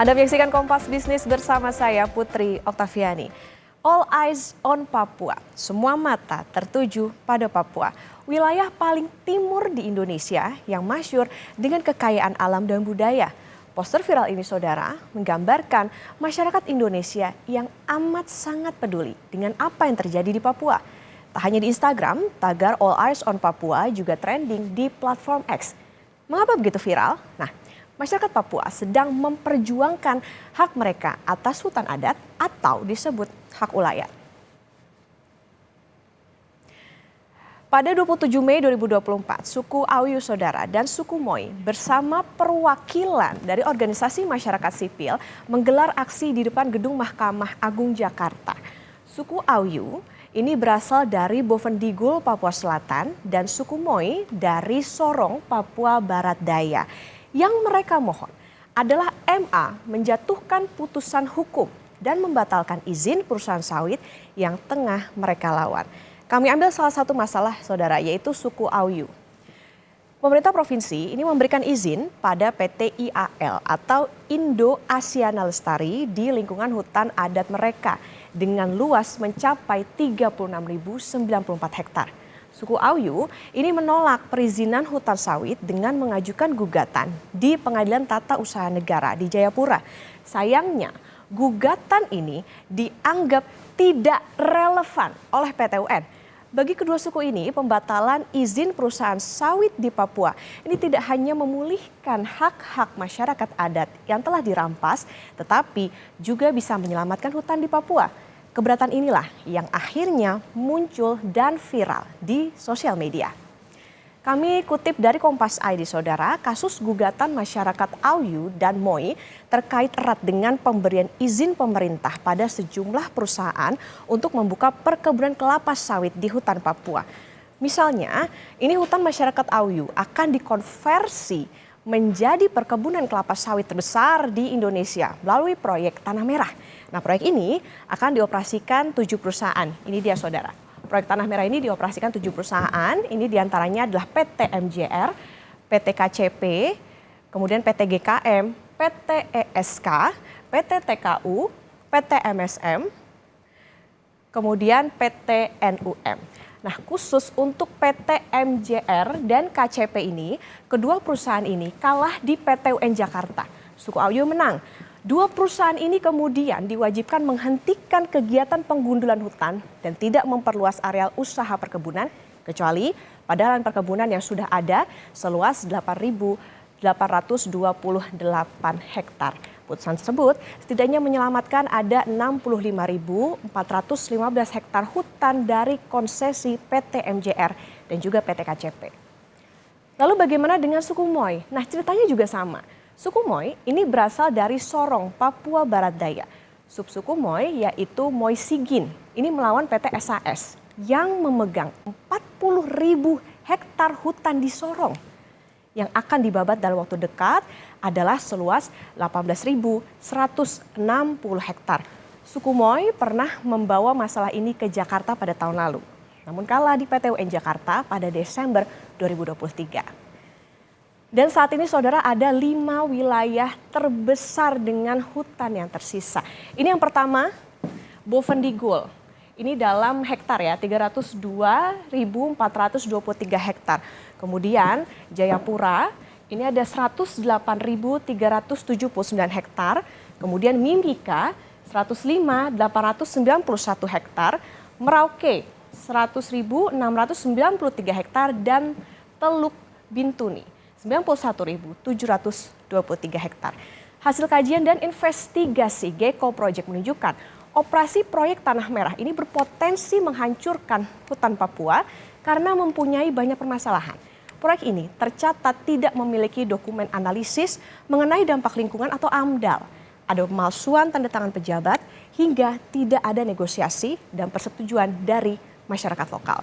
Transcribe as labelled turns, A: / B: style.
A: Anda menyaksikan Kompas Bisnis bersama saya Putri Oktaviani. All eyes on Papua, semua mata tertuju pada Papua. Wilayah paling timur di Indonesia yang masyhur dengan kekayaan alam dan budaya. Poster viral ini saudara menggambarkan masyarakat Indonesia yang amat sangat peduli dengan apa yang terjadi di Papua. Tak hanya di Instagram, tagar All Eyes on Papua juga trending di platform X. Mengapa begitu viral? Nah, masyarakat Papua sedang memperjuangkan hak mereka atas hutan adat atau disebut hak ulayat. Pada 27 Mei 2024, suku Auyu Saudara dan suku Moi bersama perwakilan dari organisasi masyarakat sipil menggelar aksi di depan gedung Mahkamah Agung Jakarta. Suku Auyu ini berasal dari Bovendigul, Papua Selatan, dan suku Moi dari Sorong, Papua Barat Daya. Yang mereka mohon adalah MA menjatuhkan putusan hukum dan membatalkan izin perusahaan sawit yang tengah mereka lawan. Kami ambil salah satu masalah saudara, yaitu suku Auyu. Pemerintah provinsi ini memberikan izin pada PT IAL atau Indo Asiana Lestari di lingkungan hutan adat mereka dengan luas mencapai 36.094 hektar. Suku Auyu ini menolak perizinan hutan sawit dengan mengajukan gugatan di Pengadilan Tata Usaha Negara di Jayapura. Sayangnya, gugatan ini dianggap tidak relevan oleh PT UN. Bagi kedua suku ini, pembatalan izin perusahaan sawit di Papua ini tidak hanya memulihkan hak-hak masyarakat adat yang telah dirampas, tetapi juga bisa menyelamatkan hutan di Papua. Keberatan inilah yang akhirnya muncul dan viral di sosial media. Kami kutip dari Kompas ID saudara, kasus gugatan masyarakat Auyu dan Moi terkait erat dengan pemberian izin pemerintah pada sejumlah perusahaan untuk membuka perkebunan kelapa sawit di hutan Papua. Misalnya, ini hutan masyarakat Auyu akan dikonversi menjadi perkebunan kelapa sawit terbesar di Indonesia melalui proyek Tanah Merah. Nah, proyek ini akan dioperasikan 7 perusahaan. Ini dia saudara. Proyek Tanah Merah ini dioperasikan 7 perusahaan. Ini diantaranya adalah PT MJR, PT KCP, kemudian PT GKM, PT ESK, PT TKU, PT MSM, kemudian PT NUM. Nah, khusus untuk PT MJR dan KCP ini, kedua perusahaan ini kalah di PT UN Jakarta. Suku Auyu menang. Dua perusahaan ini kemudian diwajibkan menghentikan kegiatan penggundulan hutan dan tidak memperluas areal usaha perkebunan, kecuali pada lahan perkebunan yang sudah ada seluas 8.828 hektar. Putusan tersebut setidaknya menyelamatkan ada 65.415 hektar hutan dari konsesi PT MJR dan juga PT KCP. Lalu bagaimana dengan suku Moi? Nah, ceritanya juga sama. Suku Moi ini berasal dari Sorong, Papua Barat Daya. Subsuku Moi yaitu Moi Sigin. Ini melawan PT SAS yang memegang 40.000 hektar hutan di Sorong. Yang akan dibabat dalam waktu dekat adalah seluas 18.160 hektar. Suku Moi pernah membawa masalah ini ke Jakarta pada tahun lalu. Namun kalah di PT UN Jakarta pada Desember 2023. Dan saat ini saudara ada 5 wilayah terbesar dengan hutan yang tersisa. Ini yang pertama, Bovendigul. Ini dalam hektar ya, 302.423 hektar. Kemudian Jayapura, ini ada 108.379 hektar. Kemudian Mimika, 105.891 hektar. Merauke, 100.693 hektar. Dan Teluk Bintuni, 91.723 hektar. Hasil kajian dan investigasi Gecko Project menunjukkan operasi proyek Tanah Merah ini berpotensi menghancurkan hutan Papua karena mempunyai banyak permasalahan. Proyek ini tercatat tidak memiliki dokumen analisis mengenai dampak lingkungan atau AMDAL. Ada pemalsuan tanda tangan pejabat hingga tidak ada negosiasi dan persetujuan dari masyarakat lokal.